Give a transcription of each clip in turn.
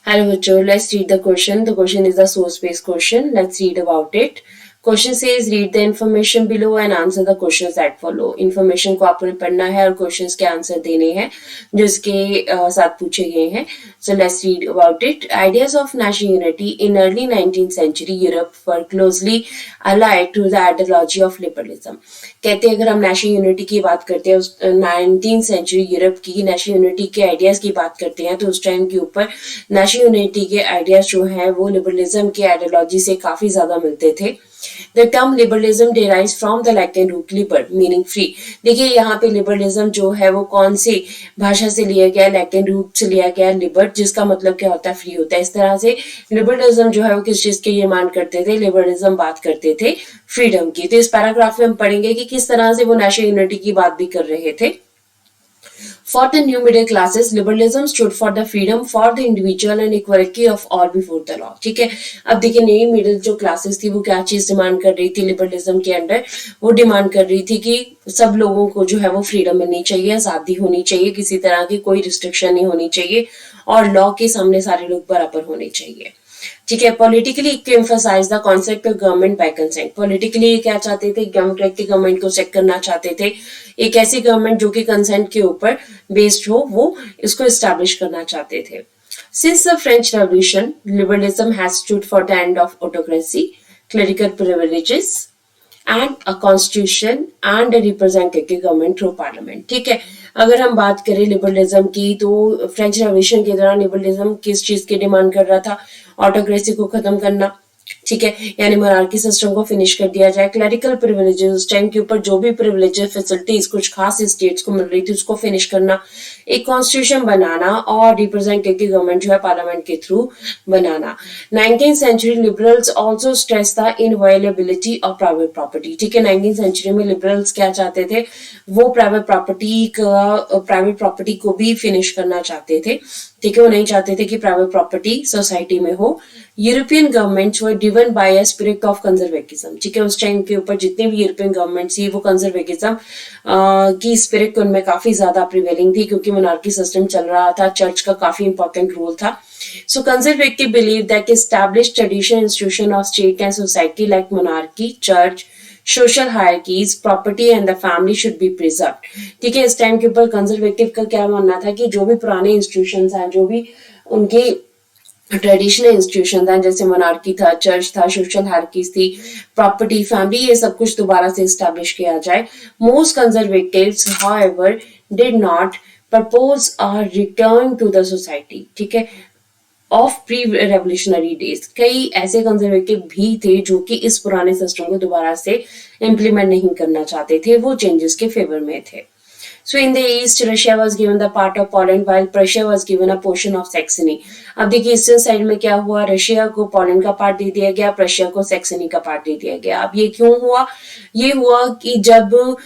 Hello, Joe. Let's read the question. The question is a source-based question. Let's read about it. Question says read the information below and answer the questions that follow. Information को आपने पढ़ना है और questions के answer देने हैं जो इसके साथ पूछे गए हैं. So let's read about it. Ideas of national unity in early 19th century Europe were closely allied to the ideology of liberalism. कहते हैं अगर हम नेशनल यूनिटी की बात करते हैं उस 19th सेंचुरी यूरोप की नेशनल यूनिटी के आइडियाज की बात करते हैं तो उस टाइम के ऊपर नेशनल यूनिटी के आइडियाज जो हैं वो लिबरलिज्म के आइडियोलॉजी से काफी ज्यादा मिलते थे. The term liberalism derives from the Latin root liber, meaning free. देखिए यहाँ पे liberalism जो है वो कौन सी भाषा से लिया गया, लैटिन रूट से लिया गया liber, जिसका मतलब क्या होता है फ्री होता है. इस तरह से liberalism जो है वो किस चीज के ये मान करते थे, liberalism बात करते थे फ्रीडम की. तो इस पैराग्राफ में हम पढ़ेंगे कि किस तरह से वो नेशनल यूनिटी की बात भी कर रहे थे. For the new middle classes, liberalism stood for the freedom for the individual and equality of all before the law. ठीक है. अब देखिए नई मिडिल जो क्लासेस थी वो क्या चीज डिमांड कर रही थी लिबरलिज्म के अंडर. वो डिमांड कर रही थी कि सब लोगों को जो है वो फ्रीडम मिलनी चाहिए, आजादी होनी चाहिए, किसी तरह की कोई रिस्ट्रिक्शन नहीं होनी चाहिए और लॉ के सामने सारे लोग बराबर होने चाहिए. ठीक है. Politically to emphasize the concept of government by consent. Politically क्या चाहते थे, डेमोक्रेटिक गवर्नमेंट को चेक करना चाहते थे. एक ऐसी गवर्नमेंट जो कि कंसेंट के ऊपर बेस्ड हो वो इसको एस्टैब्लिश करना चाहते थे. Since the French Revolution, liberalism has stood for the end of autocracy, clerical privileges, and a constitution and a representative government through parliament. ठीक है. अगर हम बात करें लिबरलिज्म की तो फ्रेंच रेवोल्यूशन के दौरान लिबरलिज्म किस चीज की डिमांड कर रहा था, ऑटोक्रेसी को खत्म करना. ठीक है. यानी मोनार्की सिस्टम को फिनिश कर दिया जाए. क्लरिकल प्रिविलेजेस उस टाइम के ऊपर जो भी प्रिविलेजेस फैसिलिटीज कुछ खास स्टेट्स को मिल रही थी उसको फिनिश करना. एक कॉन्स्टिट्यूशन बनाना और रिप्रेजेंटेटिव गवर्नमेंट जो है पार्लियामेंट के थ्रू बनाना. 19th century liberals also stress the inviolability of private property. ठीक है. 19th सेंचुरी में लिबरल्स क्या चाहते थे, वो प्राइवेट प्रॉपर्टी को भी फिनिश करना चाहते थे. ठीक है. वो नहीं चाहते थे कि प्राइवेट प्रॉपर्टी सोसाइटी में हो. European governments were driven by a spirit of conservatism. ठीक है. उस टाइम के ऊपर जितने भी यूरोपियन गवर्नमेंट्स थी वो कंजर्वेटिज्म की स्पिरिट उनमें काफी ज्यादा प्रिवेलिंग थी क्योंकि मोनार्की सिस्टम चल रहा था. चर्च का काफी इंपॉर्टेंट रोल था. So conservative believe that established traditional institution of state and society like monarchy, church, social hierarchies, property and the family should be preserved. ठीक है. इस टाइम के ऊपर कंजर्वेटिव का क्या मानना था कि जो भी पुराने इंस्टीट्यूशंस हैं, जो भी उनके ट्रेडिशनल इंस्टीट्यूशन हैं, जैसे मोनार्की था, चर्च था, सोशल हायरार्कीज थी, प्रॉपर्टी, फैमिली, ये सब कुछ दोबारा से एस्टैब्लिश किया जाए. Most conservatives however did not propose a return to the society. ठीक है. Of pre revolutionary days. कई ऐसे कंजर्वेटिव भी थे जो कि इस पुराने सिस्टम को दोबारा से इम्प्लीमेंट नहीं करना चाहते थे, वो चेंजेस के फेवर में थे. So in the east, Russia was given the part of Poland while Prussia was given a portion of Saxony. अब देखिए ईस्टर्न साइड में क्या हुआ, रशिया को पोलैंड का पार्ट दे दिया गया, प्रशिया को सैक्सनी का पार्ट दे दिया गया. अब ये क्यों हुआ, ये हुआ कि जब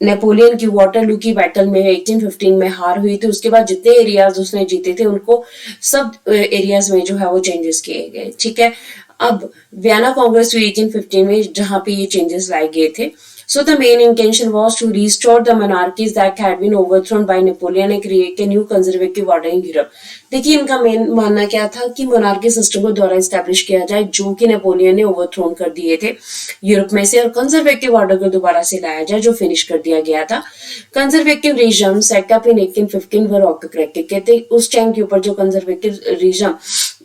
नेपोलियन की वाटरलू की बैटल में 1815 में हार हुई तो उसके बाद जितने एरियाज उसने जीते थे उनको सब एरियाज में जो है वो चेंजेस किए गए. ठीक है. अब वियना कांग्रेस हुई 1815 में जहां पे ये चेंजेस लाए गए थे. So the main intention was to restore the monarchies that had been overthrown by Napoleon and create a new conservative order in Europe. देखिए इनका मेन मानना क्या था कि मोनार्की सिस्टम को दोबारा एस्टैब्लिश किया जाए जो कि नेपोलियन ने ओवरथ्रोन कर दिए थे यूरोप में से, और कंजर्वेटिव ऑर्डर को दोबारा से लाया जाए जो फिनिश कर दिया गया था. कंजर्वेटिव रीजम सेटअप इन 1815 वर ऑटोक्रेटिक. कहते उस टाइम के ऊपर जो कंजर्वेटिव रीजम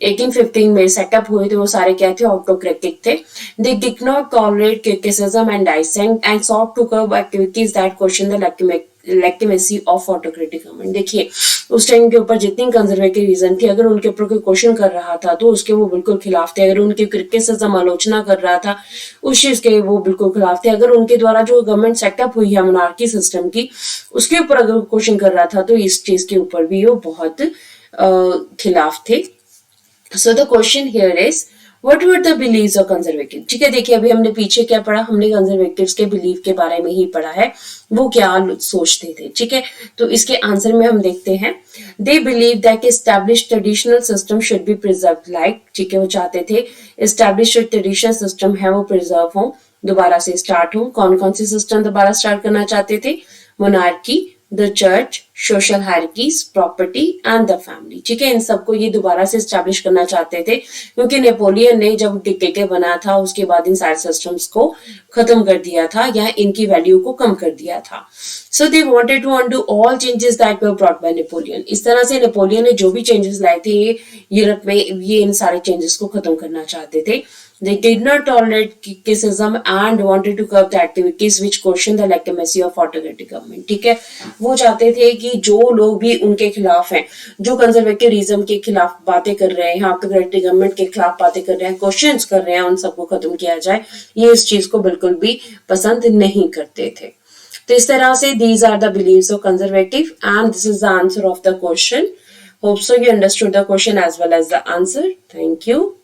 1815 में सेटअप हुए थे वो सारे क्या थे, ऑटोक्रेटिक थे. They did not tolerate criticism and dissent and sought to curb activities that question the legitimacy of autocratic government. देखिए उस टाइम के ऊपर जितनी कंजर्वेटिव रीजन थी, अगर उनके ऊपर कोई क्वेश्चन कर रहा था तो उसके वो बिल्कुल खिलाफ थे. अगर उनकी क्रिटिसिज्म आलोचना कर रहा था उस चीज के वो बिल्कुल खिलाफ थे. अगर उनके द्वारा जो गवर्नमेंट सेटअप हुई है मोनार्की सिस्टम की उसके ऊपर अगर क्वेश्चन कर रहा था तो इस चीज के ऊपर भी वो बहुत खिलाफ थे. So the question here is what were the beliefs of conservative. ठीक है. देखिए अभी हमने पीछे क्या पढ़ा, हमने कंजर्वेटिव्स के बिलीफ के बारे में ही पढ़ा है, वो क्या सोचते थे. ठीक है. तो इसके आंसर में हम देखते हैं they believe that established traditional system should be preserved like. ठीक है. वो चाहते थे established traditional system है वो preserve हो, दोबारा से स्टार्ट हो. कौन कौन से सिस्टम दोबारा स्टार्ट करना चाहते थे, monarchy, the church, social hierarchies, property and the family. ठीक है, इन सबको ये दोबारा से स्टैब्लिश करना चाहते थे, क्योंकि नेपोलियन ने जब डिक्टेटर बना था उसके बाद इन सारे सिस्टम्स को खत्म कर दिया था या इनकी वैल्यू को कम कर दिया था। So they wanted to undo all changes that were brought by Napoleon. इस तरह से नेपोलियन ने जो भी चेंजेस लाए थे ये यूरोप में, ये इन सारे चेंजेस को खत्म करना चाहते थे। They did not tolerate criticism and wanted to curb the activities which question the legitimacy of autocratic government। ठीक है, वो चाहते थे कि जो लोग भी उनके खिलाफ हैं, जो कंजर्वेटिविज्म के खिलाफ बातें कर रहे हैं, ऑटोक्रेटिक गवर्नमेंट के खिलाफ बातें कर रहे हैं, क्वेश्चंस कर रहे हैं, उन सबको खत्म किया जाए। ये इस चीज को बिल्कुल भी पसंद नहीं करते थे। तो इस तरह से these are the beliefs of conservative and this is the answer of the question. Hope so you understood the question as well as the answer. Thank you.